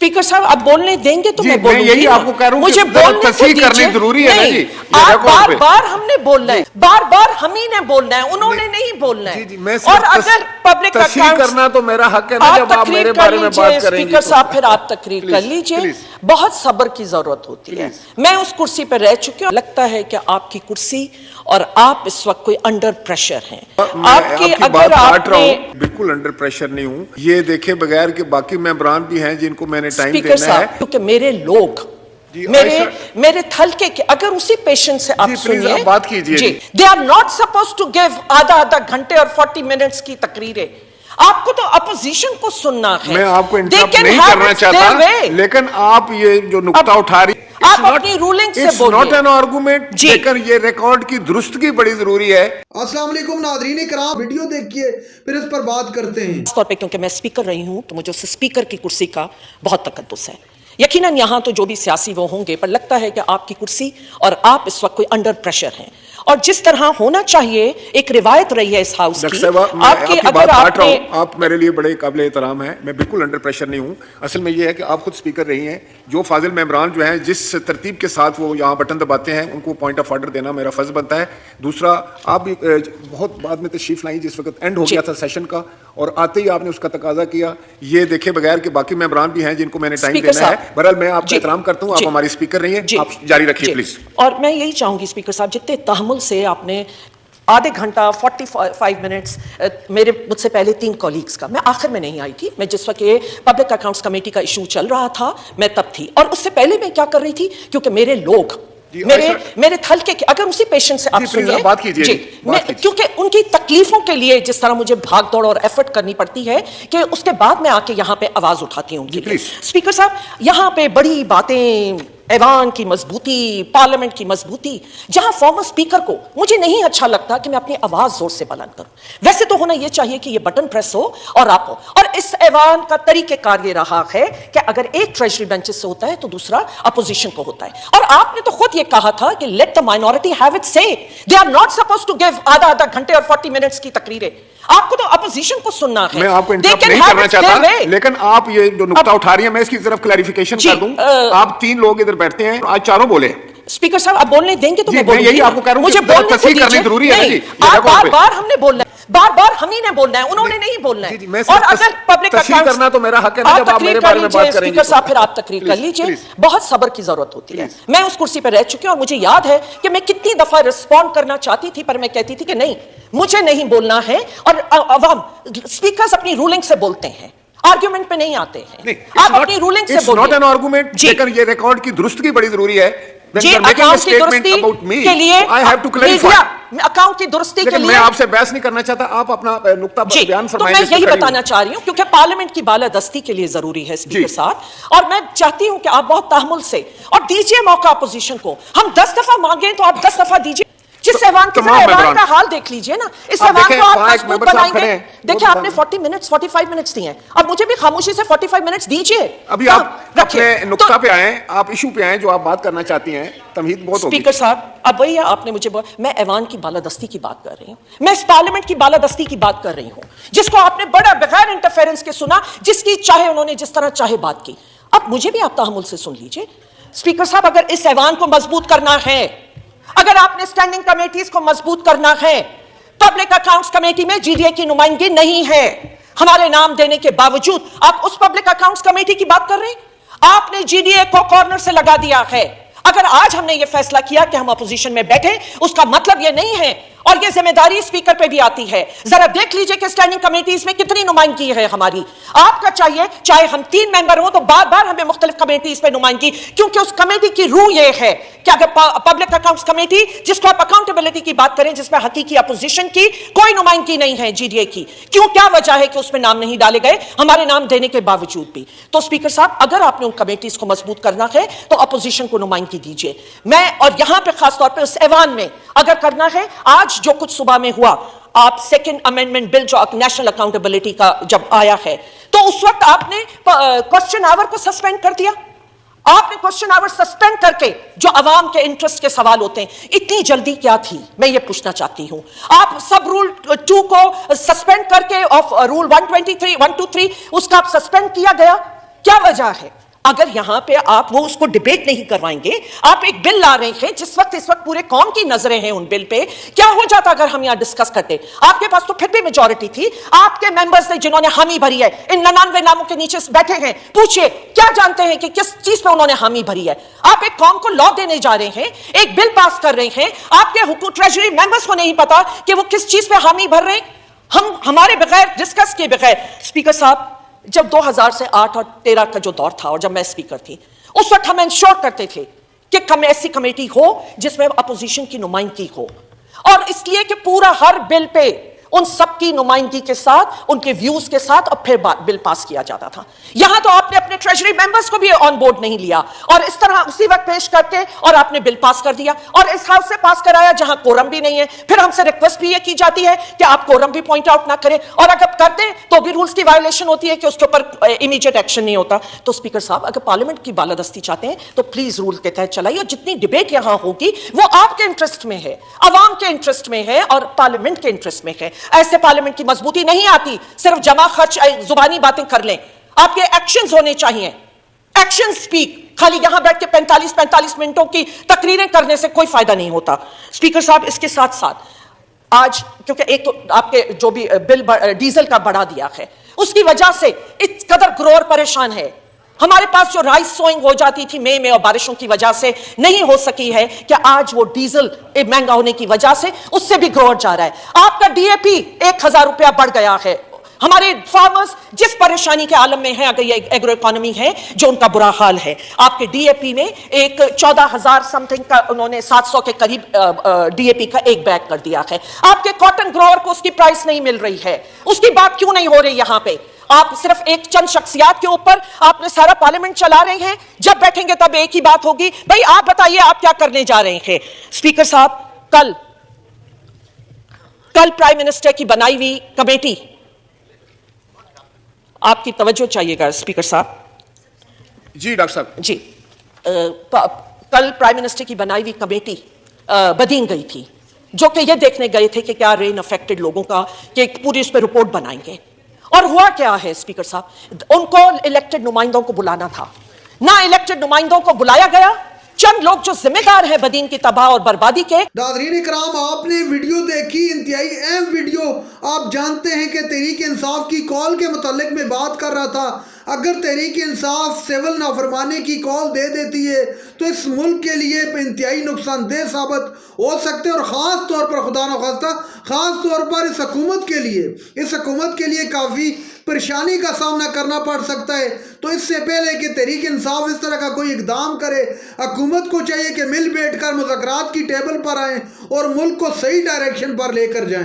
Speaker साहब आप बोलने देंगे तो मैं बोलूंगी। यही आपको कह रहा हूं मुझे बोलने करनी जरूरी है ना जी। आप बार बार हमने बोलना है, बार बार हम ही ने बोलना है, उन्होंने नहीं बोलना है। और अगर पब्लिक तस्दीक करना तो मेरा हक है ना, जब आप मेरे बारे में बात करेंगे। स्पीकर साहब फिर आप तकरीर कर लीजिए, बहुत सब्र की जरूरत होती है। मैं उस कुर्सी पर रह चुकी हूँ, लगता है कि आपकी कुर्सी और आप इस वक्त कोई अंडर प्रेशर हैं। आपकी अगर आपने बिल्कुल अंडर प्रेशर नहीं हूँ, ये देखे बगैर कि बाकी मेंबरान भी हैं जिनको मैंने टाइम देना है, क्योंकि मेरे लोग मेरे थलके के अगर उसी पेशेंस से आप सुनिए, बात कीजिए। They are not suppose to give आधा घंटे और 40 मिनट्स की तकरीरें। आपको तो अपोजिशन को सुनना है। मैं आपको इंटरप्ट नहीं करना चाहता, लेकिन आप ये जो नुक्ता उठा रही आप अपनी रूलिंग से बोलिए। नॉट एन आर्गुमेंट, लेकिन ये रिकॉर्ड की दुरुस्तगी बड़ी जरूरी है। अस्सलाम वालेकुम नाज़रीन इकराम, वीडियो देखिए फिर इस पर बात करते हैं। इस तौर पे क्योंकि मैं स्पीकर रही हूं तो मुझे उस स्पीकर की कुर्सी का बहुत तकद्दुस है। यकीनन यहाँ तो जो भी सियासी वो होंगे, पर लगता है कि आपकी कुर्सी और आप इस वक्त कोई अंडर प्रेशर हैं। और जिस तरह होना चाहिए, एक रिवायत रही है इस हाउस की, आपकी अगर आप मेरे लिए बड़े काबिल एहतराम हैं, मैं बिल्कुल अंडर प्रेशर नहीं हूं। असल में ये है कि आप खुद स्पीकर रही हैं, जो फाजिल मेंबरान जो हैं जिस तरतीब के साथ वो यहाँ बटन दबाते हैं उनको पॉइंट ऑफ ऑर्डर देना मेरा फर्ज बनता है। दूसरा, आप भी बहुत बाद में तशरीफ लाई, जिस वक्त एंड हो गया था सेशन का, और आते ही आपने उसका तकाजा किया, ये देखे बगैर कि बाकी मेंबरान भी हैं जिनको मैंने टाइम देना है। बहरहाल मैं आपका एहतराम करता हूँ, आप हमारी स्पीकर रही हैं, आप जारी रखिए प्लीज। और मैं यही चाहूंगी स्पीकर साहब, जितने तहम्मुल से आपने आधे घंटा 45 मिनट्स मुझसे पहले 3 कॉलीग्स का, मैं आखिर में नहीं आई थी, मैं जिस वक्त ये पब्लिक अकाउंट्स कमेटी का इशू चल रहा था मैं तब थी। और उससे पहले मैं क्या कर रही थी, क्योंकि मेरे लोग मेरे थलके के अगर उसी पेशेंस से आप सुनिए, बात कीजिए, क्योंकि उनकी तकलीफों के लिए जिस तरह मुझे भाग दौड़ और एफर्ट करनी पड़ती है कि उसके बाद मैं आके यहाँ पे आवाज उठाती हूँ उनकी। स्पीकर साहब, यहाँ पे बड़ी बातें, ऐवान की मजबूती, पार्लियामेंट की मजबूती, जहां फॉर्मर स्पीकर को मुझे नहीं अच्छा लगता कि मैं अपनी आवाज जोर से बुलंद करूं। वैसे तो होना यह चाहिए कि ये बटन प्रेस हो और आप हो। और इस ऐवान का तरीकेकार ये रहा है कि अगर एक ट्रेजरी बेंचेस से होता है तो दूसरा अपोजिशन को होता है। और आपने तो खुद ये कहा था कि let the minority have it say, they are not suppose to give आधा घंटे और 40 मिनट्स की तकरीरें। आपको तो अपोजिशन को सुनना है। मैं आपको इंटरप्ट नहीं करना चाहता, लेकिन आप ये जो नुक्ता उठा रही हैं, मैं इसकी तरफ क्लैरिफिकेशन कर दूं। आप 3 लोग इधर बैठते हैं, आज चारों बोले। स्पीकर साहब आप बोलने देंगे तो मैं बोलूंगी। यही आपको कह रहा हूं, मुझे बोलने करनी जरूरी है ना जी। बार बार हमने बोलना है, बार बार हम ही ने बोलना है, उन्होंने नहीं बोलना है। और अगर पब्लिक अकाउंट्स करना तो मेरा हक है ना, जब आप मेरे बारे में बात करेंगे। स्पीकर साहब फिर आप तकरीर कर लीजिए, बहुत सब्र की जरूरत होती है। मैं उस कुर्सी पर रह चुकी हूं और मुझे याद है कि मैं कितनी दफा रिस्पॉन्ड करना चाहती थी, पर मैं कहती थी कि नहीं, मुझे नहीं बोलना है। और अवाम स्पीकर्स अपनी रूलिंग से बोलते हैं, आर्गुमेंट पे नहीं आते हैं। आप अपनी रूलिंग से बोलिए। नॉट एन आर्गुमेंट, लेकिन ये रिकॉर्ड की दुरुस्तगी बड़ी जरूरी है। जी, अकाउंट की दुरुस्ती के लिए अकाउंट की दुरुस्ती के लिए मैं आपसे बहस नहीं करना चाहता, आप अपना नुक्ता बयान फरमाएं। तो मैं यही बताना चाह रही हूं, क्योंकि पार्लियामेंट की बालादस्ती के लिए जरूरी है स्पीकर साहब, और मैं चाहती हूं कि आप बहुत तहम्मुल से और दीजिए मौका अपोजिशन को। हम 10 दफा मांगे तो आप 10 दफा दीजिए। जिस ऐवान का हाल देख लीजिए ना, इस ऐवान को आप मजबूत बनाएंगे। देखिए आपने 40 मिनट्स 45 मिनट्स दिए हैं, अब मुझे भी खामोशी से 45 मिनट्स दीजिए। अभी आप अपने नुक्ता पे आए, आप इशू पे आए जो आप बात करना चाहती हैं। तमहीद बहुत होगी। स्पीकर साहब अब वही आपने मुझे मैं ऐवान की बालादस्ती की बात कर रही हूँ, मैं इस पार्लियामेंट की बालादस्ती की बात कर रही हूँ, जिसको आपने बड़ा बगैर इंटरफेरेंस के सुना, जिसकी चाहे उन्होंने जिस तरह चाहे बात की। अब मुझे भी आप तहम्मुल से सुन लीजिए। स्पीकर साहब, अगर इस ऐवान को मजबूत करना है, अगर आपने स्टैंडिंग कमेटीज को मजबूत करना है, पब्लिक अकाउंट्स कमेटी में जीडीए की नुमाइंदगी नहीं है। हमारे नाम देने के बावजूद आप उस पब्लिक अकाउंट्स कमेटी की बात कर रहे हैं। आपने जीडीए को कॉर्नर से लगा दिया है। अगर आज हमने यह फैसला किया कि हम अपोजिशन में बैठे, उसका मतलब यह नहीं है, और यह जिम्मेदारी स्पीकर पे भी आती है। जरा देख लीजिए कि स्टैंडिंग कमेटीज में कितनी नुमाइंदगी है हमारी। आपका चाहिए चाहे हम 3 मेंबर हो तो बार बार हमें मुख्तलिफ कमेटीज पे नुमाइंदगी, क्योंकि उस कमेटी की रूह यह है कि अगर पब्लिक अकाउंट्स कमेटी, जिसको आप अकाउंटेबिलिटी की बात करें, जिसमें हकीकी अपोजिशन की कोई नुमाइंदगी नहीं है जीडीए की, क्यों, क्या वजह है कि उसमें नाम नहीं डाले गए हमारे नाम देने के बावजूद भी? तो स्पीकर साहब, अगर आपने उन कमेटीज को मजबूत करना है तो अपोजिशन को नुमाइंदगी दीजिए। मैं और यहां पे खासतौर पर उस ऐवान में अगर करना है, आज जो कुछ सुबह में हुआ, आप सेकंड अमेंडमेंट बिल जो नेशनल अकाउंटेबिलिटी का जब आया है, तो उस वक्त आपने क्वेश्चन आवर को सस्पेंड कर दिया। आपने क्वेश्चन आवर सस्पेंड करके जो अवाम के इंटरेस्ट के सवाल होते हैं, इतनी जल्दी क्या थी, मैं ये पूछना चाहती हूं। आप सब रूल 2 को सस्पेंड करके, ऑफ रूल 123 उसका आप सस्पेंड किया गया, क्या वजह है? اگر یہاں پہ آپ وہ اس کو ڈیبیٹ نہیں کروائیں گے, آپ ایک بل لا رہے ہیں جس وقت اس وقت پورے قوم کی نظریں ہیں ان بل پہ, کیا ہو جاتا اگر ہم یہاں ڈسکس کرتے؟ آپ کے پاس تو پھر بھی میجورٹی تھی, آپ کے ممبرز نے جنہوں نے حامی بھری ہے, ان 99 ناموں کے نیچے بیٹھے ہیں, پوچھئے کیا جانتے ہیں کہ کس چیز پہ انہوں نے حامی بھری ہے. آپ ایک قوم کو لا دینے جا رہے ہیں, ایک بل پاس کر رہے ہیں, آپ کے حکومت ٹریجری ممبرز کو نہیں پتا کہ وہ کس چیز پہ حامی بھر رہے ہیں. ہمارے بغیر ڈسکس کے بغیر. اسپیکر صاحب, جب 2000 سے 8 اور 13 کا جو دور تھا اور جب میں اسپیکر تھی, اس وقت ہم انشور کرتے تھے کہ ایسی کمیٹی ہو جس میں اپوزیشن کی نمائندگی ہو, اور اس لیے کہ پورا ہر بل پہ ان سب کی نمائندگی کے ساتھ, ان کے ویوز کے ساتھ, اور پھر بل پاس کیا جاتا تھا. یہاں تو آپ نے اپنے ٹریجری ممبرز کو بھی آن بورڈ نہیں لیا, اور اس طرح اسی وقت پیش کر کے اور آپ نے بل پاس کر دیا, اور اس ہاؤس سے پاس کرایا جہاں کورم بھی نہیں ہے. پھر ہم سے ریکویسٹ بھی یہ کی جاتی ہے کہ آپ کورم بھی پوائنٹ آؤٹ نہ کریں, اور اگر کرتے تو بھی رولز کی وائلیشن ہوتی ہے کہ اس کے اوپر امیڈیٹ ایکشن نہیں ہوتا. تو اسپیکر صاحب, اگر پارلیمنٹ کی بالادستی چاہتے ہیں تو پلیز رول کے تحت چلائیے, اور جتنی ڈبیٹ یہاں ہوگی وہ آپ کے انٹرسٹ میں ہے, عوام کے انٹرسٹ میں ہے, اور پارلیمنٹ کے انٹرسٹ میں ہے. ایسے پارلیمنٹ کی مضبوطی نہیں آتی صرف جمع خرچ زبانی باتیں کر لیں. آپ کے ایکشنز ہونے چاہیے, ایکشن سپیک. خالی یہاں بیٹھ کے 45 منٹوں کی تقریریں کرنے سے کوئی فائدہ نہیں ہوتا. اسپیکر صاحب, اس کے ساتھ ساتھ آج کیونکہ ایک تو آپ کے جو بھی بل ڈیزل کا بڑھا دیا ہے, اس کی وجہ سے اس قدر گروور پریشان ہے. ہمارے پاس جو رائس سوئنگ ہو جاتی تھی مئی میں اور بارشوں کی وجہ سے نہیں ہو سکی ہے, کہ آج وہ ڈیزل مہنگا ہونے کی وجہ سے اس سے بھی گروور جا رہا ہے. آپ کا ڈی اے پی 1000 روپیہ بڑھ گیا ہے. ہمارے فارمرز جس پریشانی کے عالم میں ہیں, اگر یہ ایگرو اکانومی ہے جو ان کا برا حال ہے, آپ کے ڈی اے پی میں ایک 14,000 سم تھنگ کا انہوں نے 700 کے قریب ڈی اے پی کا ایک بیگ کر دیا ہے. آپ کے کاٹن گروور کو اس کی پرائس نہیں مل رہی ہے, اس کی بات کیوں نہیں ہو رہی یہاں پہ؟ آپ صرف ایک چند شخصیات کے اوپر آپ نے سارا پارلیمنٹ چلا رہے ہیں. جب بیٹھیں گے تب ایک ہی بات ہوگی, بھائی آپ بتائیے آپ کیا کرنے جا رہے ہیں. اسپیکر صاحب, کل پرائم منسٹر کی بنائی ہوئی کمیٹی, آپ کی توجہ چاہیے گا اسپیکر صاحب. جی ڈاکٹر صاحب. جی, کل پرائم منسٹر کی بنائی ہوئی کمیٹی بدین گئی تھی, جو کہ یہ دیکھنے گئے تھے کہ کیا رین افیکٹڈ لوگوں کا, کہ پوری اس پہ رپورٹ بنائیں گے. اور ہوا کیا ہے اسپیکر صاحب, ان کو الیکٹڈ نمائندوں کو بلانا تھا, نہ الیکٹڈ نمائندوں کو بلایا گیا. چند لوگ جو ذمہ دار ہیں بدین کی تباہ اور بربادی کے. ناظرین اکرام, آپ نے ویڈیو دیکھی, انتہائی اہم ویڈیو. آپ جانتے ہیں کہ تحریک انصاف کی کال کے متعلق میں بات کر رہا تھا. اگر تحریک انصاف سول نافرمانی کی کال دے دیتی ہے تو اس ملک کے لیے انتہائی نقصان دہ ثابت ہو سکتے, اور خاص طور پر خدا نخواستہ خاص طور پر اس حکومت کے لیے کافی پریشانی کا سامنا کرنا پڑ سکتا ہے. تو اس سے پہلے کہ تحریک انصاف اس طرح کا کوئی اقدام کرے, حکومت کو چاہیے کہ مل بیٹھ کر مذاکرات کی ٹیبل پر آئیں اور ملک کو صحیح ڈائریکشن پر لے کر جائیں.